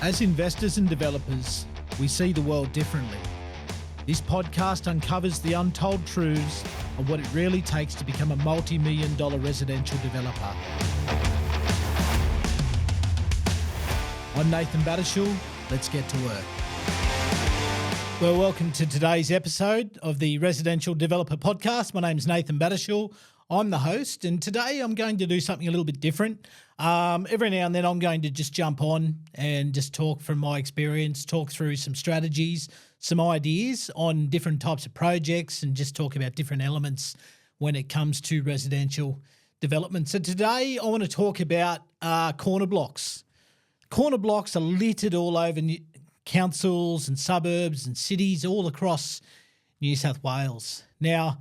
As investors and developers, we see the world differently. This podcast uncovers the untold truths of what it really takes to become a multi-million dollar residential developer. I'm Nathan Battishall. Let's get to work. Well, welcome to today's episode of the Residential Developer Podcast. My name's Nathan Battishall. I'm the host, and today I'm going to do something a little bit different. Every now and then I'm going to just jump on and just talk from my experience, talk through some strategies, some ideas on different types of projects, and just talk about different elements when it comes to residential development. So today I want to talk about corner blocks. Corner blocks are littered all over councils and suburbs and cities all across New South Wales. Now,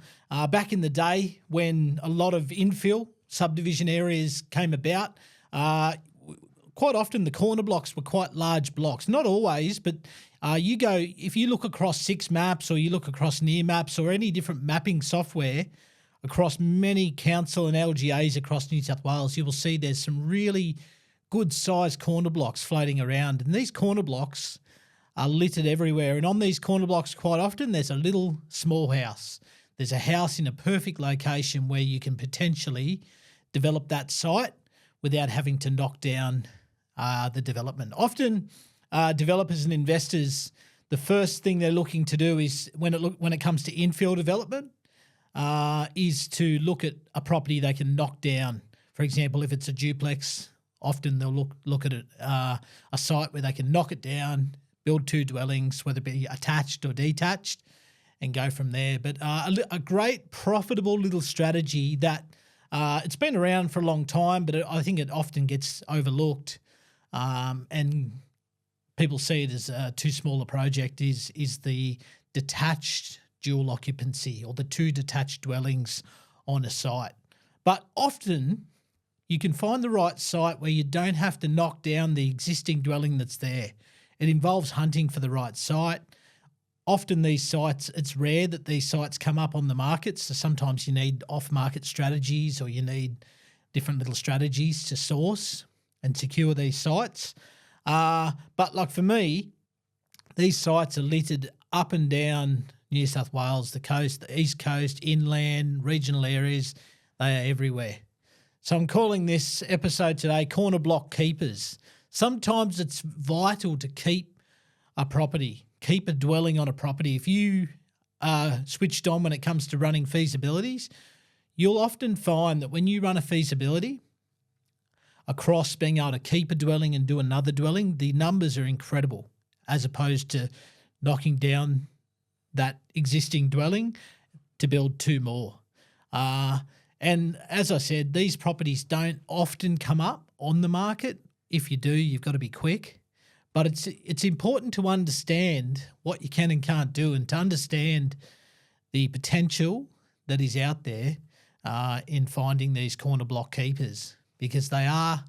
back in the day when a lot of infill subdivision areas came about, quite often the corner blocks were quite large blocks. Not always, but if you look across 6 maps or you look across near maps or any different mapping software across many council and LGAs across New South Wales, you will see there's some really good sized corner blocks floating around. And these corner blocks are littered everywhere. And on these corner blocks, quite often, there's a little small house. There's a house in a perfect location where you can potentially develop that site without having to knock down the development. Often, developers and investors, the first thing they're looking to do is when it comes to infill development, is to look at a property they can knock down. For example, if it's a duplex, often they'll look at a site where they can knock it down, build 2 dwellings, whether it be attached or detached, and go from there. But a great, profitable little strategy that it's been around for a long time, but I think it often gets overlooked, and people see it as too small a project is the detached dual occupancy, or the 2 detached dwellings on a site. But often you can find the right site where you don't have to knock down the existing dwelling that's there. It involves hunting for the right site. Often these sites, it's rare that these sites come up on the market, so sometimes you need off-market strategies or you need different little strategies to source and secure these sites. But like for me, these sites are littered up and down New South Wales, the coast, the east coast, inland, regional areas. They are everywhere. So I'm calling this episode today Corner Block Keepers. Sometimes it's vital to keep a property, keep a dwelling on a property. If you are switched on when it comes to running feasibilities, you'll often find that when you run a feasibility across being able to keep a dwelling and do another dwelling, the numbers are incredible as opposed to knocking down that existing dwelling to build 2 more. And as I said, these properties don't often come up on the market. If you do, you've got to be quick. But it's important to understand what you can and can't do, and to understand the potential that is out there in finding these corner block keepers, because they are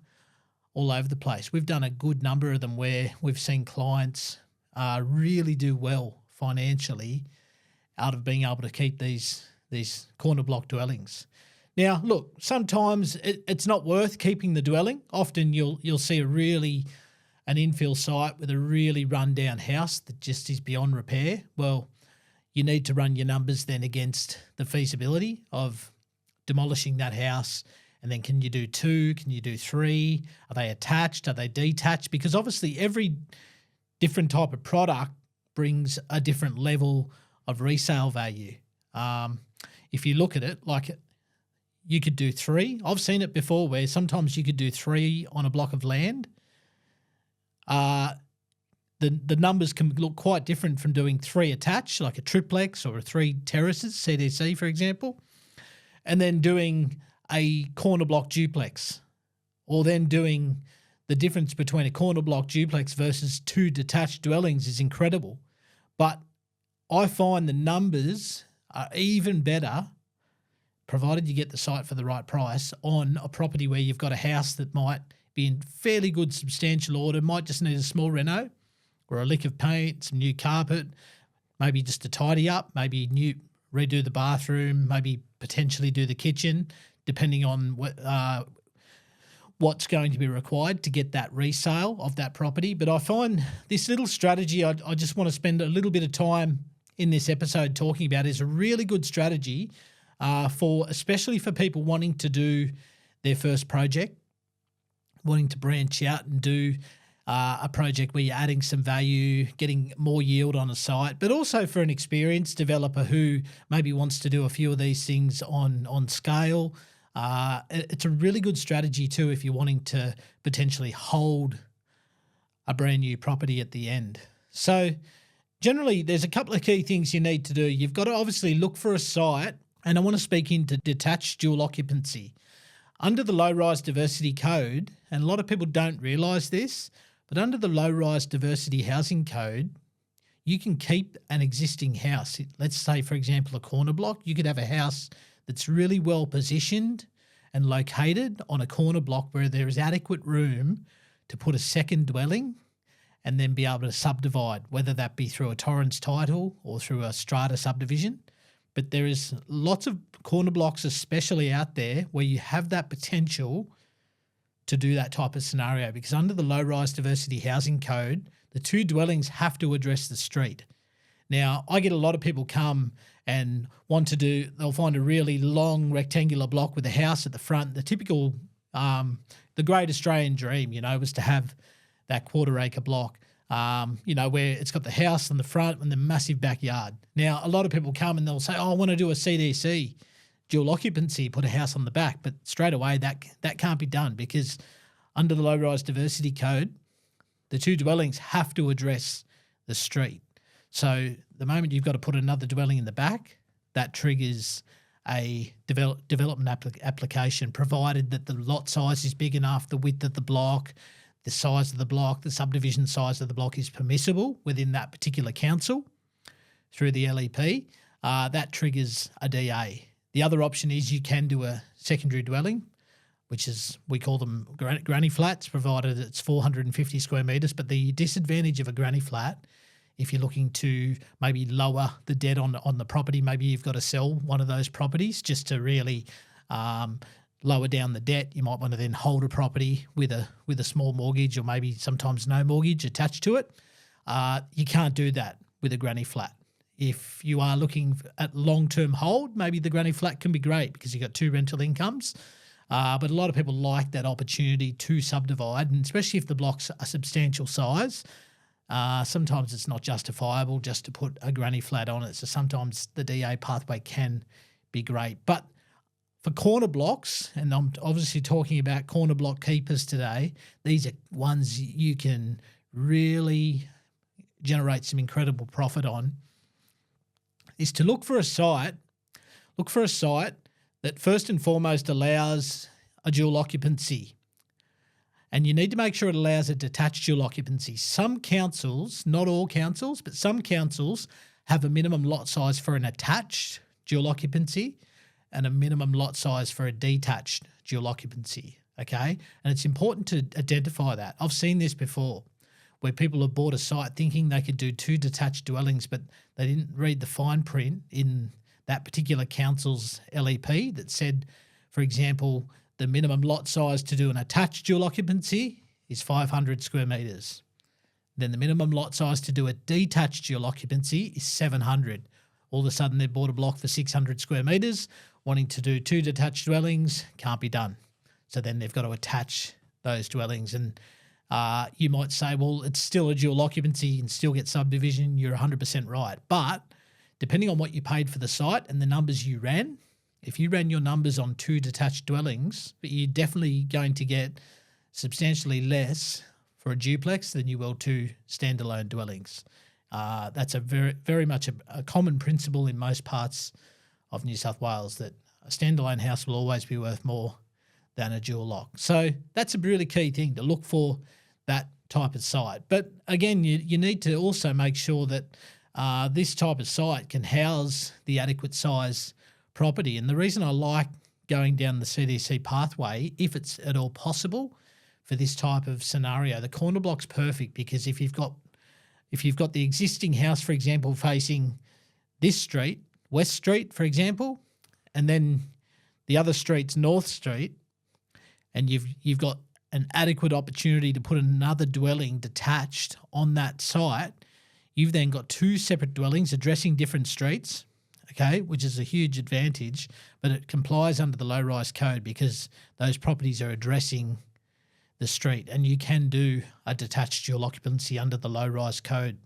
all over the place. We've done a good number of them where we've seen clients really do well financially out of being able to keep these corner block dwellings. Now, look, sometimes it's not worth keeping the dwelling. Often you'll see an infill site with a really run-down house that just is beyond repair. Well, you need to run your numbers then against the feasibility of demolishing that house. And then can you do 2? Can you do 3? Are they attached? Are they detached? Because obviously every different type of product brings a different level of resale value. If you look at it, like you could do 3. I've seen it before where sometimes you could do 3 on a block of land. The numbers can look quite different from doing 3 attached, like a triplex or a 3 terraces, CDC for example, and then doing a corner block duplex, or then doing the difference between a corner block duplex versus 2 detached dwellings is incredible. But I find the numbers are even better provided you get the site for the right price on a property where you've got a house that might be in fairly good substantial order, might just need a small reno or a lick of paint, some new carpet, maybe just a tidy up, maybe redo the bathroom, maybe potentially do the kitchen, depending on what's going to be required to get that resale of that property. But I find this little strategy I just want to spend a little bit of time in this episode talking about is a really good strategy especially for people wanting to do their first project, wanting to branch out and do a project where you're adding some value, getting more yield on a site, but also for an experienced developer who maybe wants to do a few of these things on scale. It's a really good strategy too if you're wanting to potentially hold a brand new property at the end. So generally, there's a couple of key things you need to do. You've got to obviously look for a site, and I want to speak into detached dual occupancy. Under the low-rise diversity code, and a lot of people don't realise this, but under the low-rise diversity housing code, you can keep an existing house. Let's say, for example, a corner block. You could have a house that's really well positioned and located on a corner block where there is adequate room to put a second dwelling and then be able to subdivide, whether that be through a Torrens title or through a strata subdivision. But there is lots of corner blocks, especially out there, where you have that potential to do that type of scenario, because under the low-rise diversity housing code, the two dwellings have to address the street. Now, I get a lot of people come and they'll find a really long rectangular block with a house at the front. The typical, the great Australian dream, was to have that quarter-acre block, where it's got the house in the front and the massive backyard. Now, a lot of people come and they'll say, I want to do a CDC, dual occupancy, put a house on the back. But straight away, that can't be done, because under the low-rise diversity code, the two dwellings have to address the street. So the moment you've got to put another dwelling in the back, that triggers a development application, provided that the lot size is big enough, the width of the block, the size of the block, the subdivision size of the block is permissible within that particular council through the LEP. That triggers a DA. The other option is you can do a secondary dwelling, which is, we call them granny flats, provided it's 450 square metres. But the disadvantage of a granny flat, if you're looking to maybe lower the debt on the property, maybe you've got to sell one of those properties just to really lower down the debt. You might want to then hold a property with a small mortgage, or maybe sometimes no mortgage attached to it. You can't do that with a granny flat. If you are looking at long-term hold, maybe the granny flat can be great because you've got two rental incomes. But a lot of people like that opportunity to subdivide, and especially if the block's a substantial size. Sometimes it's not justifiable just to put a granny flat on it. So sometimes the DA pathway can be great. But for corner blocks, and I'm obviously talking about corner block keepers today, these are ones you can really generate some incredible profit on, is to look for a site that first and foremost allows a dual occupancy. And you need to make sure it allows a detached dual occupancy. Some councils, not all councils, but some councils have a minimum lot size for an attached dual occupancy and a minimum lot size for a detached dual occupancy, okay? And it's important to identify that. I've seen this before, where people have bought a site thinking they could do two detached dwellings, but they didn't read the fine print in that particular council's LEP that said, for example, the minimum lot size to do an attached dual occupancy is 500 square metres. Then the minimum lot size to do a detached dual occupancy is 700. All of a sudden they've bought a block for 600 square metres, wanting to do two detached dwellings, can't be done. So then they've got to attach those dwellings. And you might say, well, it's still a dual occupancy and still get subdivision. You're 100% right. But depending on what you paid for the site and the numbers you ran, if you ran your numbers on two detached dwellings, but you're definitely going to get substantially less for a duplex than you will two standalone dwellings. That's a very much a common principle in most parts of New South Wales, that a standalone house will always be worth more than a dual lock. So that's a really key thing, to look for that type of site. But again, you need to also make sure that this type of site can house the adequate size property. And the reason I like going down the CDC pathway, if it's at all possible for this type of scenario, the corner block's perfect, because if you've got the existing house, for example, facing this street, West Street, for example, and then the other street's North Street, and you've got an adequate opportunity to put another dwelling detached on that site, you've then got two separate dwellings addressing different streets, okay, which is a huge advantage, but it complies under the low-rise code because those properties are addressing the street, and you can do a detached dual occupancy under the low-rise code.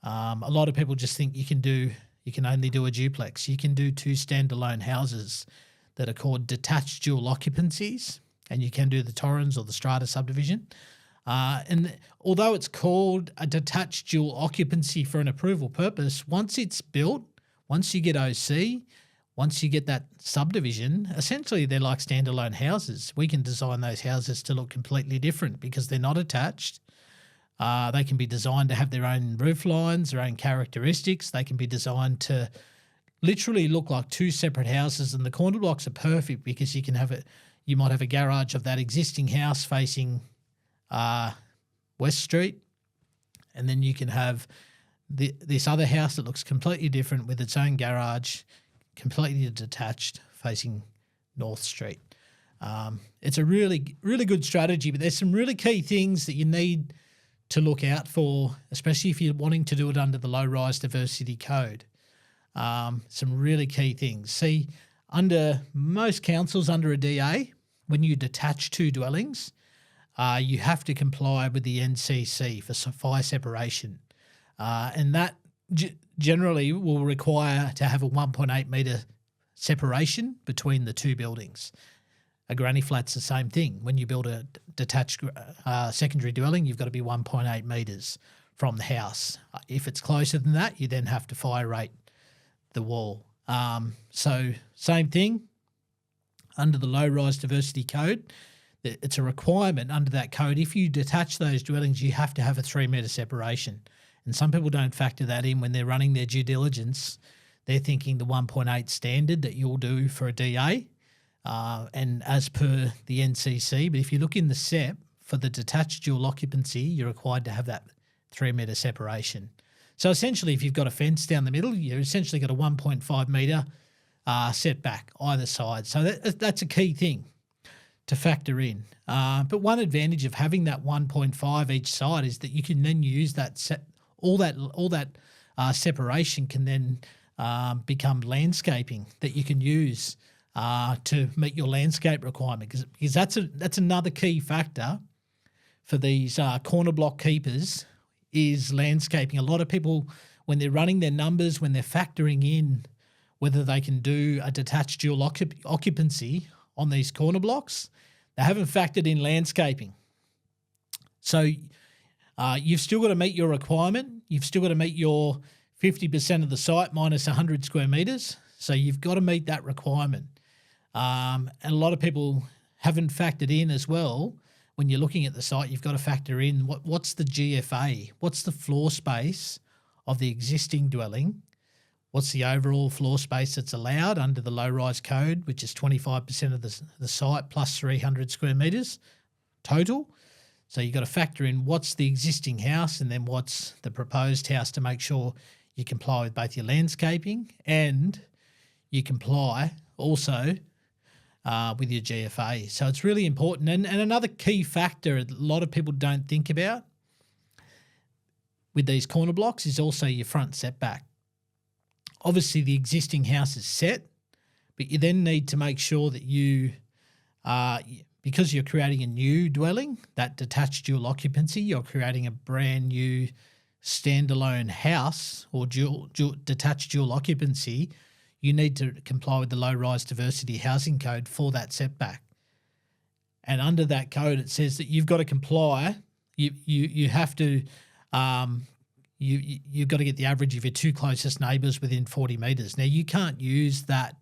A lot of people just think you can only do a duplex. You can do two standalone houses that are called detached dual occupancies, and you can do the Torrens or the strata subdivision. And although it's called a detached dual occupancy for an approval purpose, once it's built, once you get OC, once you get that subdivision, essentially they're like standalone houses. We can design those houses to look completely different because they're not attached. They can be designed to have their own roof lines, their own characteristics. They can be designed to literally look like two separate houses, and the corner blocks are perfect because you might have a garage of that existing house facing West Street, and then you can have this other house that looks completely different with its own garage, completely detached, facing North Street. It's a really, really good strategy, but there's some really key things that you need to look out for, especially if you're wanting to do it under the low-rise diversity code. Some really key things. See, under most councils under a DA, when you detach two dwellings, you have to comply with the NCC for fire separation. And that generally will require to have a 1.8 metre separation between the two buildings. A granny flat's the same thing. When you build a detached secondary dwelling, you've got to be 1.8 metres from the house. If it's closer than that, you then have to fire rate the wall. So same thing under the low-rise diversity code. It's a requirement under that code. If you detach those dwellings, you have to have a 3 metre separation. And some people don't factor that in when they're running their due diligence. They're thinking the 1.8 standard that you'll do for a DA and as per the NCC. But if you look in the SEP for the detached dual occupancy, you're required to have that 3 metre separation. So essentially, if you've got a fence down the middle, you've essentially got a 1.5 metre setback either side. So that's a key thing to factor in. But one advantage of having that 1.5 each side is that you can then use all that separation can then become landscaping that you can use to meet your landscape requirement, because that's another key factor for these corner block keepers is landscaping. A lot of people, when they're running their numbers, when they're factoring in whether they can do a detached dual occupancy on these corner blocks, they haven't factored in landscaping. So you've still got to meet your requirement. You've still got to meet your 50% of the site minus 100 square metres. So you've got to meet that requirement. And a lot of people haven't factored in as well. When you're looking at the site, you've got to factor in what's the GFA, what's the floor space of the existing dwelling, what's the overall floor space that's allowed under the low-rise code, which is 25% of the site plus 300 square metres total. So you've got to factor in what's the existing house and then what's the proposed house to make sure you comply with both your landscaping and you comply also with your GFA. So it's really important. And another key factor a lot of people don't think about with these corner blocks is also your front setback. Obviously, the existing house is set, but you then need to make sure that you, because you're creating a new dwelling, that detached dual occupancy, you're creating a brand new standalone house or detached dual occupancy, you need to comply with the low-rise diversity housing code for that setback. And under that code, it says that you've got to comply. You have to you've got to get the average of your two closest neighbours within 40 metres. Now, you can't use that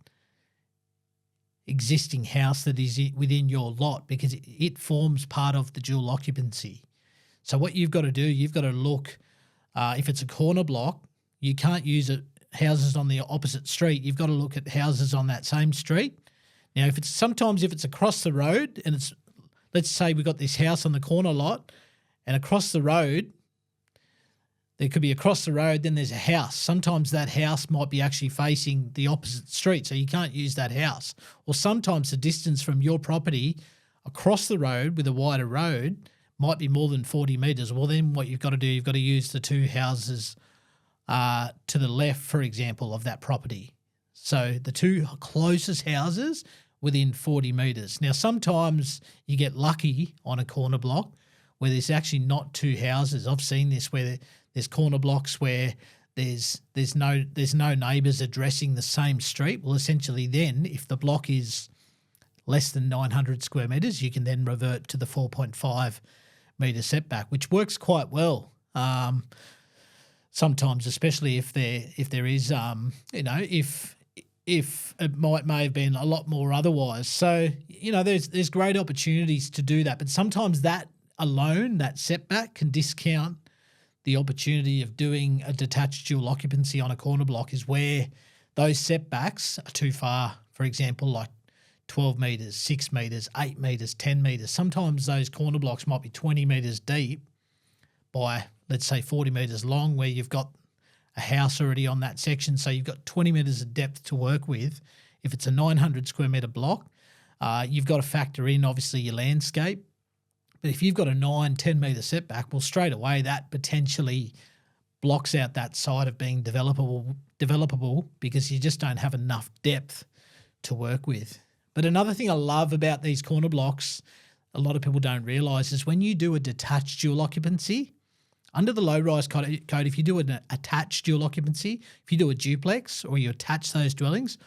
existing house that is within your lot because it forms part of the dual occupancy. So what you've got to do, you've got to look, if it's a corner block, you can't use houses on the opposite street. You've got to look at houses on that same street. Now, if it's across the road and let's say we've got this house on the corner lot and across the road, there could be across the road, then there's a house. Sometimes that house might be actually facing the opposite street, so you can't use that house. Or sometimes the distance from your property across the road with a wider road might be more than 40 metres. Well, then what you've got to do, you've got to use the two houses to the left, for example, of that property. So the two closest houses within 40 metres. Now, sometimes you get lucky on a corner block where there's actually not two houses. I've seen this where there's corner blocks where there's no neighbours addressing the same street. Well, essentially then if the block is less than 900 square metres, you can then revert to the 4.5 metre setback, which works quite well. Sometimes, especially if there is, if it may have been a lot more otherwise. So, there's great opportunities to do that. But sometimes that alone, that setback, can discount the opportunity of doing a detached dual occupancy on a corner block, is where those setbacks are too far. For example, like 12 metres, 6 metres, 8 metres, 10 metres. Sometimes those corner blocks might be 20 metres deep by, let's say, 40 metres long, where you've got a house already on that section. So you've got 20 metres of depth to work with. If it's a 900 square metre block, you've got to factor in, obviously, your landscape. But if you've got a 9-10 metre setback, well, straight away that potentially blocks out that side of being developable because you just don't have enough depth to work with. But another thing I love about these corner blocks, a lot of people don't realise, is when you do a detached dual occupancy, under the low-rise code, if you do an attached dual occupancy, if you do a duplex or you attach those dwellings,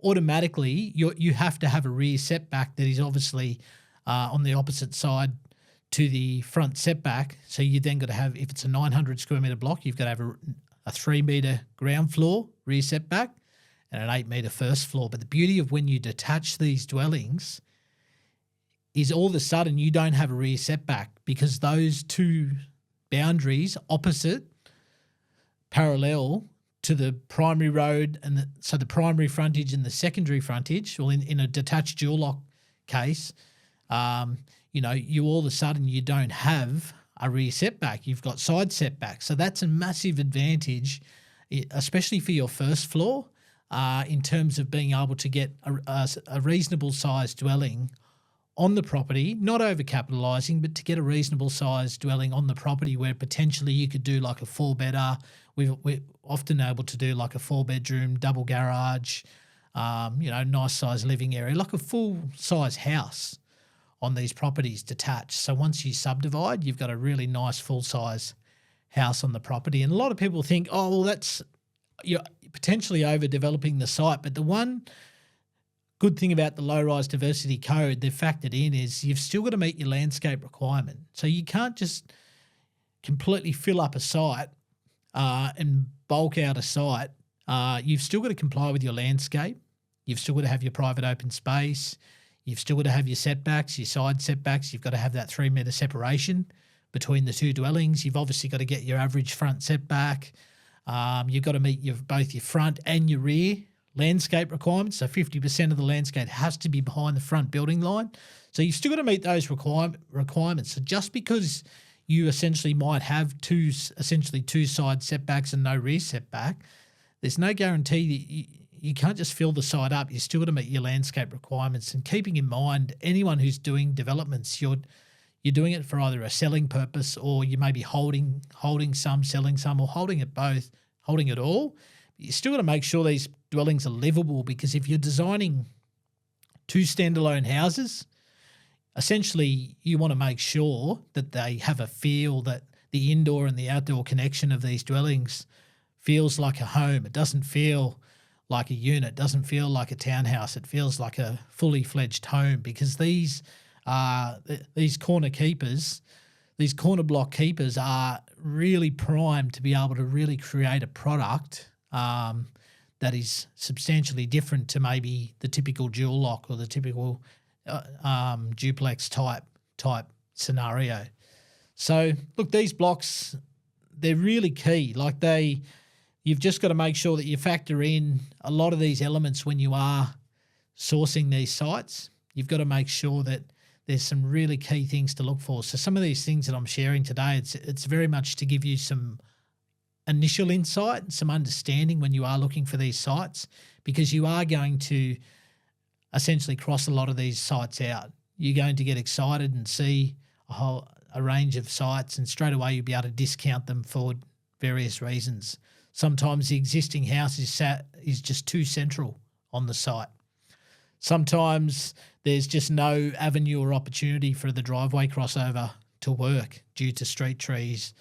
automatically you have to have a rear setback that is obviously on the opposite side to the front setback. So you then got to have, if it's a 900 square metre block, you've got to have a 3 metre ground floor rear setback and an 8 metre first floor. But the beauty of when you detach these dwellings is all of a sudden you don't have a rear setback, because those two boundaries opposite, parallel to the primary road, and so the primary frontage and the secondary frontage, well, in a detached dual lock case, you all of a sudden you don't have a rear setback. You've got side setbacks. So that's a massive advantage, especially for your first floor, in terms of being able to get a reasonable sized dwelling on the property, not overcapitalising, but to get a reasonable sized dwelling on the property where potentially you could do like a 4-bedder. We're often able to do like a 4-bedroom, double garage, nice sized living area, like a full size house on these properties detached. So once you subdivide, you've got a really nice full size house on the property. And a lot of people think, oh, well, you're potentially overdeveloping the site. But the one good thing about the low-rise diversity code they've factored in is you've still got to meet your landscape requirement. So you can't just completely fill up a site and bulk out a site. You've still got to comply with your landscape. You've still got to have your private open space. You've still got to have your setbacks, your side setbacks. You've got to have that 3 metre separation between the two dwellings. You've obviously got to get your average front setback. You've got to meet both your front and your rear landscape requirements. So 50% of the landscape has to be behind the front building line. So you've still got to meet those requirements. So just because you essentially might have two side setbacks and no rear setback, there's no guarantee that you can't just fill the site up. You still got to meet your landscape requirements. And keeping in mind, anyone who's doing developments, you're doing it for either a selling purpose, or you may be holding some, selling some, or holding it both, holding it all. You still got to make sure these dwellings are livable, because if you're designing two standalone houses, essentially you want to make sure that they have a feel, that the indoor and the outdoor connection of these dwellings feels like a home. It doesn't feel like a unit, doesn't feel like a townhouse. It feels like a fully fledged home, because these corner block keepers are really primed to be able to really create a product that is substantially different to maybe the typical dual lock or the typical duplex type scenario. So look, these blocks, they're really key. You've just got to make sure that you factor in a lot of these elements when you are sourcing these sites. You've got to make sure that there's some really key things to look for. So some of these things that I'm sharing today, it's very much to give you some initial insight and some understanding when you are looking for these sites, because you are going to essentially cross a lot of these sites out. you're going to get excited and see a range of sites, and straight away you'll be able to discount them for various reasons. Sometimes the existing house is just too central on the site. Sometimes there's just no avenue or opportunity for the driveway crossover to work due to street trees.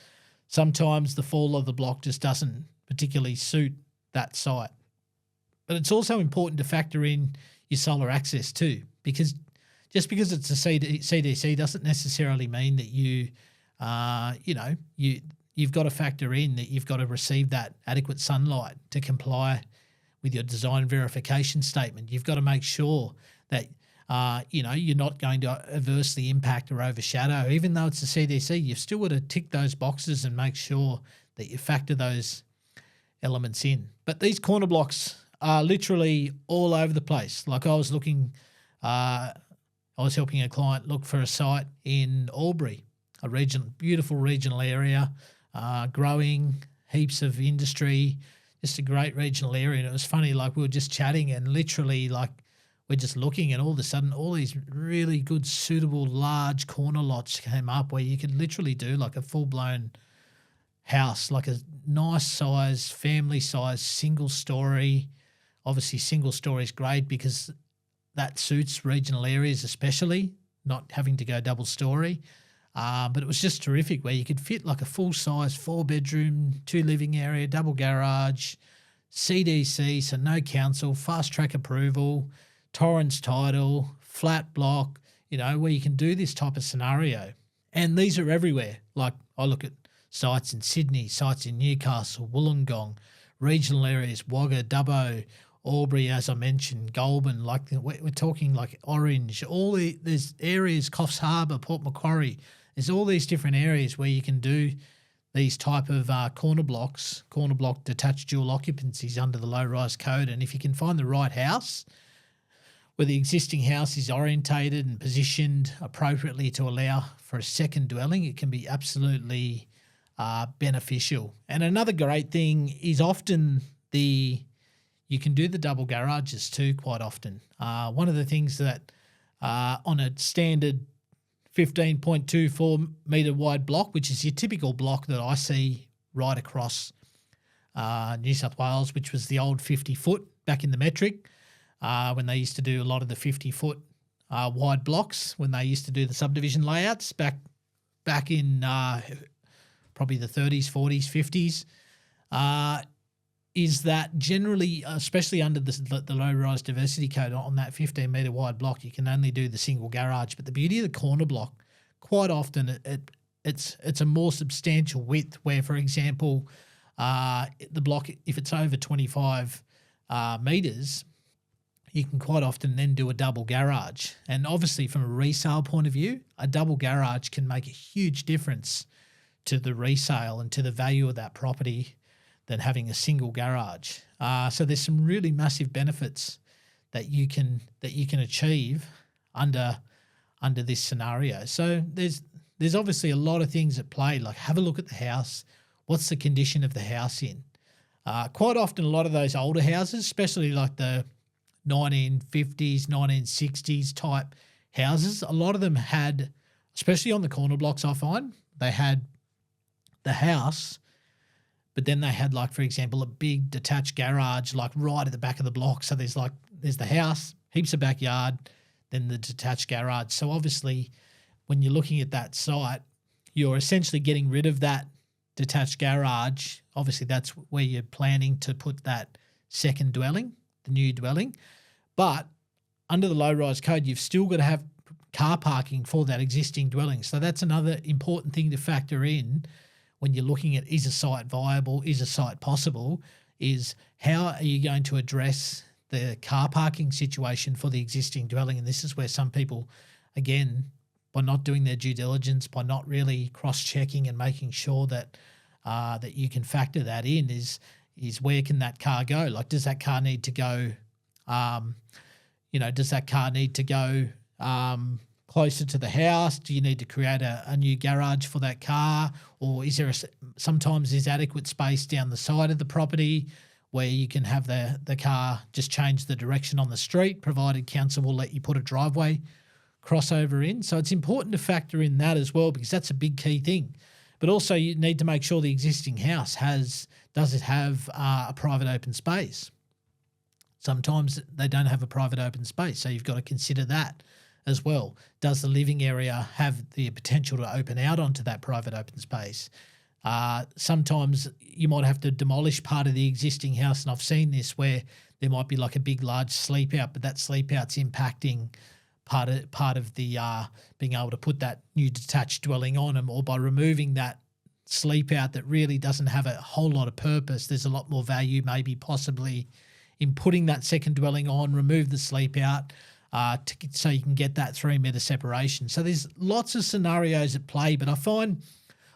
Sometimes the fall of the block just doesn't particularly suit that site. But it's also important to factor in your solar access too, because just because it's a CDC doesn't necessarily mean that you've got to factor in that you've got to receive that adequate sunlight to comply with your design verification statement. You've got to make sure that you're not going to adversely impact or overshadow. Even though it's a CDC, you've still got to tick those boxes and make sure that you factor those elements in. But these corner blocks are literally all over the place. Like I was helping a client look for a site in Albury, a beautiful regional area, growing, heaps of industry, just a great regional area. And it was funny, like we were just chatting and literally like we're just looking, and all of a sudden all these really good, suitable, large corner lots came up where you could literally do like a full-blown house, like a nice size, family size, single story. Obviously single story is great because that suits regional areas, especially not having to go double story. But it was just terrific where you could fit like a full-size 4-bedroom, 2 living area, double garage, CDC, so no council, fast-track approval, Torrens title, flat block, where you can do this type of scenario. And these are everywhere. Like I look at sites in Sydney, sites in Newcastle, Wollongong, regional areas, Wagga, Dubbo, Albury, as I mentioned, Goulburn, like we're talking like Orange, there's areas, Coffs Harbour, Port Macquarie. There's all these different areas where you can do these type of corner block detached dual occupancies under the low-rise code. And if you can find the right house where the existing house is orientated and positioned appropriately to allow for a second dwelling, it can be absolutely beneficial. And another great thing is often you can do the double garages too quite often. One of the things that on a standard 15.24 metre wide block, which is your typical block that I see right across New South Wales, which was the old 50-foot back in the metric, when they used to do a lot of the 50-foot wide blocks, when they used to do the subdivision layouts back in probably the 30s, 40s, 50s, is that generally, especially under the low-rise diversity code on that 15-metre wide block, you can only do the single garage. But the beauty of the corner block, quite often it's a more substantial width where, for example, the block, if it's over 25 metres, you can quite often then do a double garage. And obviously from a resale point of view, a double garage can make a huge difference to the resale and to the value of that property than having a single garage. So there's some really massive benefits that you can achieve under this scenario. So there's obviously a lot of things at play. Like have a look at the house. What's the condition of the house in? Quite often a lot of those older houses, especially like the 1950s, 1960s type houses, a lot of them had, especially on the corner blocks I find, they had the house, but then they had like, for example, a big detached garage like right at the back of the block. So there's the house, heaps of backyard, then the detached garage. So obviously when you're looking at that site, you're essentially getting rid of that detached garage. Obviously that's where you're planning to put that second dwelling, the new dwelling. But under the low-rise code, you've still got to have car parking for that existing dwelling. So that's another important thing to factor in when you're looking at is a site viable, is a site possible, is how are you going to address the car parking situation for the existing dwelling. And this is where some people, again, by not doing their due diligence, by not really cross-checking and making sure that that you can factor that in, is where can that car go? Like, does that car need to go, does that car need to go closer to the house? Do you need to create a new garage for that car? Or is there sometimes there's adequate space down the side of the property where you can have the car just change the direction on the street, provided council will let you put a driveway crossover in. So it's important to factor in that as well, because that's a big key thing. But also you need to make sure the existing house does it have a private open space? Sometimes they don't have a private open space, so you've got to consider that as well. Does the living area have the potential to open out onto that private open space? Sometimes you might have to demolish part of the existing house, and I've seen this where there might be like a big, large sleep out, but that sleep out's impacting part of the being able to put that new detached dwelling on them, or by removing that sleep out that really doesn't have a whole lot of purpose. There's a lot more value maybe possibly in putting that second dwelling on, remove the sleep out, so you can get that 3 metre separation. So there's lots of scenarios at play, but I find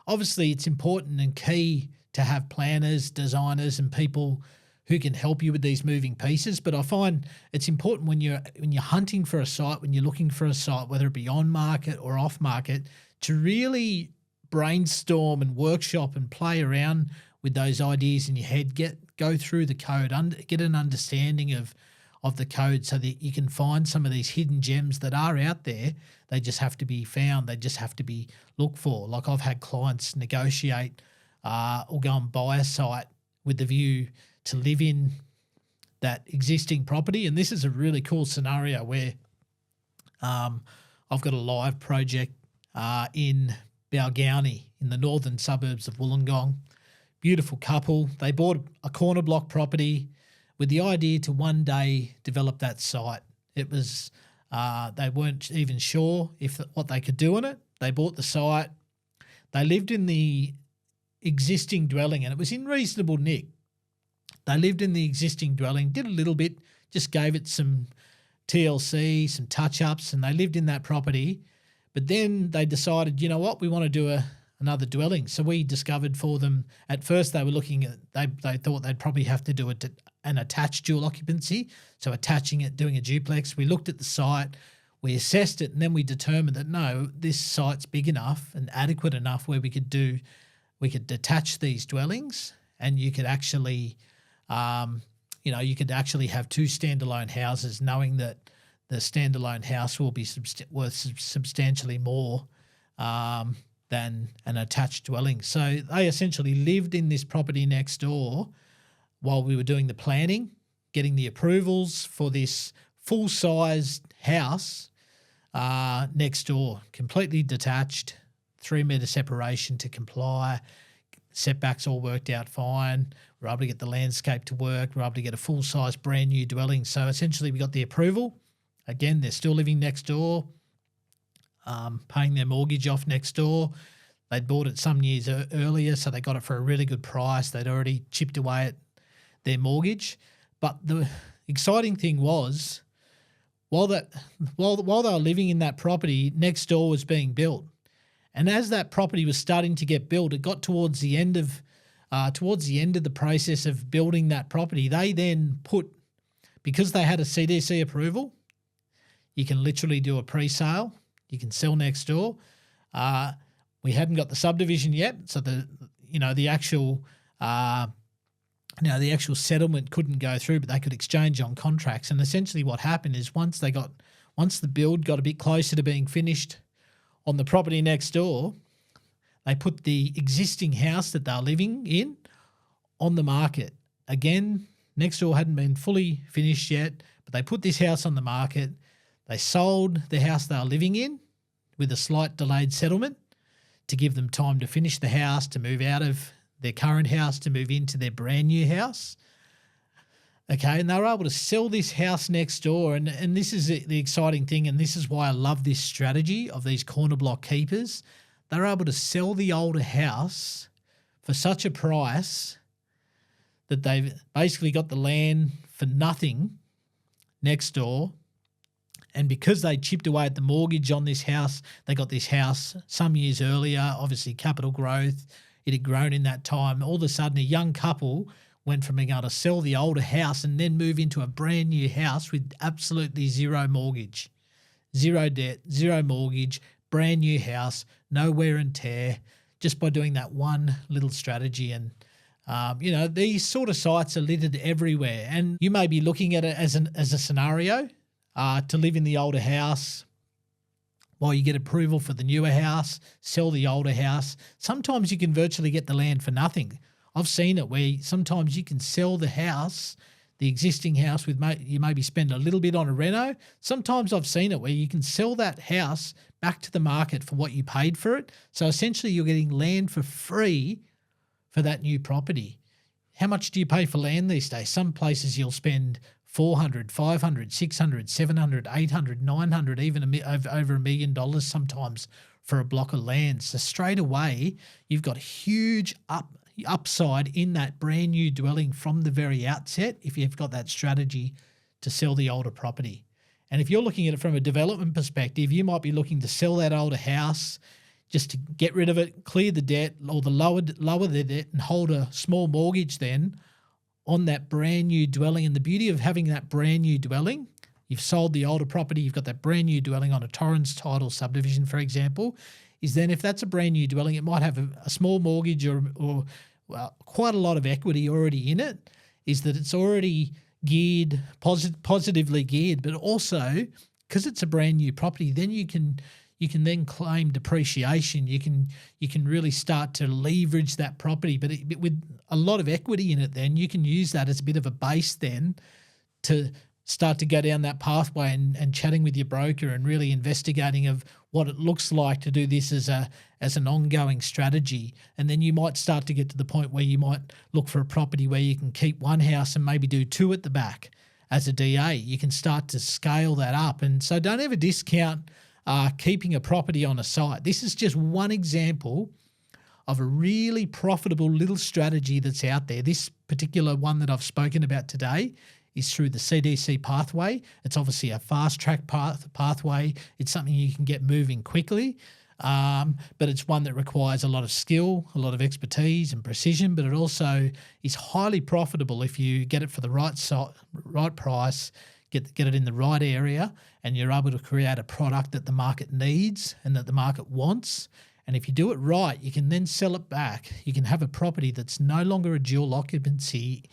obviously it's important and key to have planners, designers and people who can help you with these moving pieces. But I find it's important when you're hunting for a site, when you're looking for a site, whether it be on market or off market, to really brainstorm and workshop and play around with those ideas in your head. Go through the code, get an understanding of the code, so that you can find some of these hidden gems that are out there. They just have to be found. They just have to be looked for. Like I've had clients negotiate or go and buy a site with the view to live in that existing property. And this is a really cool scenario where I've got a live project in Balgownie in the northern suburbs of Wollongong. Beautiful couple. They bought a corner block property with the idea to one day develop that site. It was they weren't even sure what they could do on it. They bought the site. They lived in the existing dwelling, and it was in reasonable nick. They lived in the existing dwelling, did a little bit, just gave it some TLC, some touch-ups, and they lived in that property. But then they decided, you know what, we want to do another dwelling. So we discovered for them, at first they were looking at, they thought they'd probably have to do an attached dual occupancy, so attaching it, doing a duplex. We looked at the site, we assessed it, and then we determined that no, this site's big enough and adequate enough where we could detach these dwellings, and you could actually, you could actually have two standalone houses, knowing that the standalone house will be worth substantially more than an attached dwelling. So they essentially lived in this property next door while we were doing the planning, getting the approvals for this full-sized house next door, completely detached, 3 metre separation to comply, setbacks all worked out fine. We're able to get the landscape to work. We're able to get a full-size brand new dwelling. So essentially we got the approval. Again, they're still living next door, paying their mortgage off next door. They'd bought it some years earlier, so they got it for a really good price. They'd already chipped away at their mortgage. But the exciting thing was, while they were living in that property, next door was being built. And as that property was starting to get built, it got towards the end of the process of building that property. They then because they had a CDC approval, you can literally do a pre-sale. You can sell next door. We hadn't got the subdivision yet, so the actual settlement couldn't go through, but they could exchange on contracts. And essentially, what happened is once the build got a bit closer to being finished on the property next door, they put the existing house that they're living in on the market. Again, next door hadn't been fully finished yet, but they put this house on the market. They sold the house they were living in with a slight delayed settlement to give them time to finish the house, to move out of their current house, to move into their brand new house. Okay, and they were able to sell this house next door, and this is the exciting thing, and this is why I love this strategy of these corner block keepers. They were able to sell the older house for such a price that they've basically got the land for nothing next door. And because they chipped away at the mortgage on this house, they got this house some years earlier, obviously capital growth. It had grown in that time. All of a sudden, a young couple went from being able to sell the older house and then move into a brand new house with absolutely zero mortgage, zero debt, zero mortgage, brand new house, no wear and tear, just by doing that one little strategy. And these sort of sites are littered everywhere. And you may be looking at it as a scenario to live in the older house, while you get approval for the newer house, sell the older house. Sometimes you can virtually get the land for nothing. I've seen it where sometimes you can sell the house, the existing house, with you maybe spend a little bit on a reno. Sometimes I've seen it where you can sell that house back to the market for what you paid for it. So essentially you're getting land for free for that new property. How much do you pay for land these days? Some places you'll spend 400, 500, 600, 700, 800, 900, even over $1 million sometimes for a block of land. So straight away, you've got huge upside in that brand new dwelling from the very outset if you've got that strategy to sell the older property. And if you're looking at it from a development perspective, you might be looking to sell that older house just to get rid of it, clear the debt, or lower the debt and hold a small mortgage then on that brand new dwelling. And the beauty of having that brand new dwelling, you've sold the older property, you've got that brand new dwelling on a Torrens title subdivision, for example, is then if that's a brand new dwelling, it might have a small mortgage or quite a lot of equity already in it, is that it's already geared, positively geared, but also because it's a brand new property, then you can then claim depreciation. You can really start to leverage that property, but with a lot of equity in it, then you can use that as a bit of a base then to start to go down that pathway and chatting with your broker and really investigating of what it looks like to do this as an ongoing strategy. And then you might start to get to the point where you might look for a property where you can keep one house and maybe do two at the back as a DA. You can start to scale that up. And so don't ever discount keeping a property on a site. This is just one example of a really profitable little strategy that's out there. This particular one that I've spoken about today is through the CDC pathway. It's obviously a fast-track pathway. It's something you can get moving quickly, but it's one that requires a lot of skill, a lot of expertise and precision, but it also is highly profitable if you get it for the right price, get it in the right area, and you're able to create a product that the market needs and that the market wants. And if you do it right, you can then sell it back. You can have a property that's no longer a dual occupancy.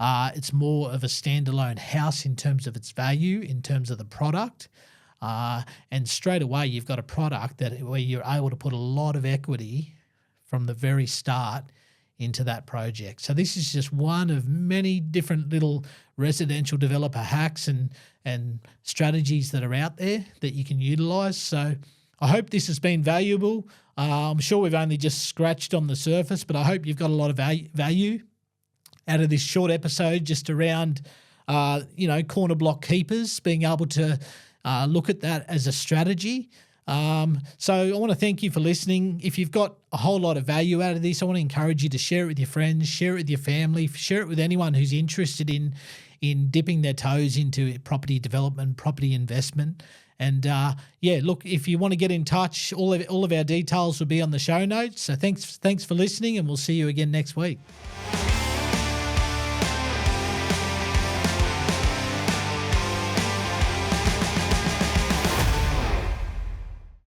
It's more of a standalone house in terms of its value, in terms of the product. And straight away, you've got a product where you're able to put a lot of equity from the very start into that project. So this is just one of many different little residential developer hacks and strategies that are out there that you can utilize. So I hope this has been valuable. I'm sure we've only just scratched on the surface, but I hope you've got a lot of value out of this short episode just around, corner block keepers, being able to look at that as a strategy. So I want to thank you for listening. If you've got a whole lot of value out of this, I want to encourage you to share it with your friends, share it with your family, share it with anyone who's interested in dipping their toes into property development, property investment. And look, if you want to get in touch, all of our details will be on the show notes. So thanks for listening, and we'll see you again next week.